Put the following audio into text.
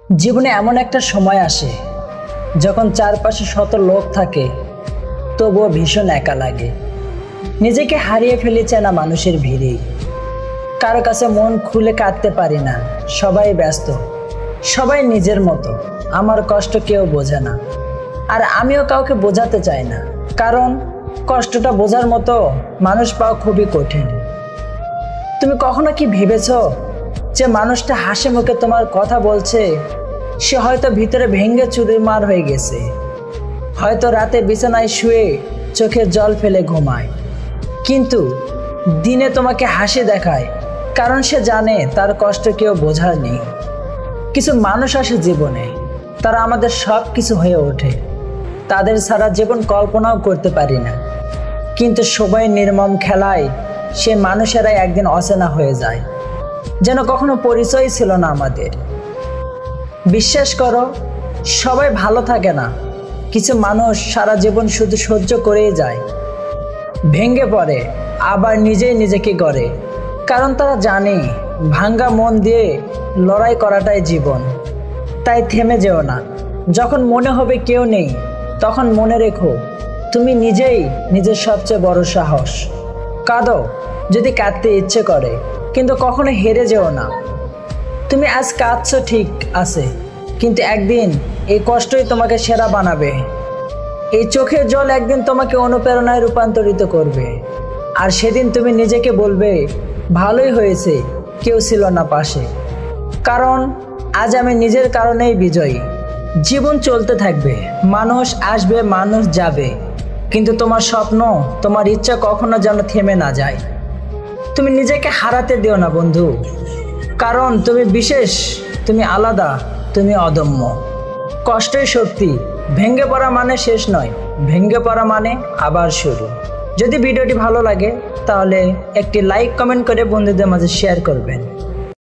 জীবনে এমন একটা সময় আসে যখন চারপাশে শত লোক থাকে তবুও ভীষণ একা লাগে। নিজেকে হারিয়ে ফেলি চেনা মানুষের ভিড়েই। কারো কাছে মন খুলে কাঁদতে পারি না, সবাই ব্যস্ত, সবাই নিজের মতো। আমার কষ্ট কেউ বোঝে না, আর আমিও কাউকে বোঝাতে চাই না, কারণ কষ্টটা বোঝার মতো মানুষ পাওয়া খুবই কঠিন। তুমি কখনো কি ভেবেছো যে মানুষটা হাসি মুখে তোমার কথা বলছে, সে হয়তো ভিতরে ভেঙে চুরমার হয়ে গেছে, হয়তো রাতে বিছানায় শুয়ে চোখের জল ফেলে ঘুমায়, কিন্তু দিনে তোমাকে হাসি দেখায়, কারণ সে জানে তার কষ্ট কেউ বোঝার নেই। কিছু মানুষ আসে জীবনে, তারা আমাদের সব কিছু হয়ে ওঠে, তাদের ছাড়া জীবন কল্পনাও করতে পারি না, কিন্তু সময়ের নির্মম খেলায় সে মানুষেরাই একদিন অচেনা হয়ে যায়, যেন কখনো পরিচয় ছিল না আমাদের। বিশ্বাস করো, সবাই ভালো থাকে না, কিছু মানুষ সারা জীবন শুধু সহ্য করেই যায়, ভেঙে পড়ে, আবার নিজেই নিজেকে গড়ে, কারণ তারা জানে ভাঙ্গা মন দিয়ে লড়াই করাটাই জীবন। তাই থেমে যেও না, যখন মনে হবে কেউ নেই, তখন মনে রেখো তুমি নিজেই নিজের সবচেয়ে বড় সাহস। কাঁদো যদি কাঁদতে ইচ্ছে করে, কিন্তু কখনো হেরে যেও না। তুমি আজ কাঁদছো ঠিক আছে, কিন্তু একদিন এই কষ্টই তোমাকে সেরা বানাবে। এই চোখের জল একদিন তোমাকে অনুপ্রেরণায় রূপান্তরিত করবে, আর সেদিন তুমি নিজেকে বলবে ভালোই হয়েছে কেউ ছিল না পাশে। কারণ আজ আমি নিজের কারণেই বিজয়ী। জীবন চলতে থাকবে, মানুষ আসবে, মানুষ যাবে, কিন্তু তোমার স্বপ্ন, তোমার ইচ্ছা কখনো যেন থেমে না যায়। তুমি নিজেকে হারাতে দিও না বন্ধু, কারণ তুমি বিশেষ, তুমি আলাদা, তুমি অদম্য। কষ্টই শক্তি। ভেঙে পড়া মানে শেষ নয়, ভেঙে পড়া মানে আবার শুরু। যদি ভিডিওটি ভালো লাগে তাহলে একটি লাইক কমেন্ট করে বন্ধুদের মাঝে শেয়ার করবেন।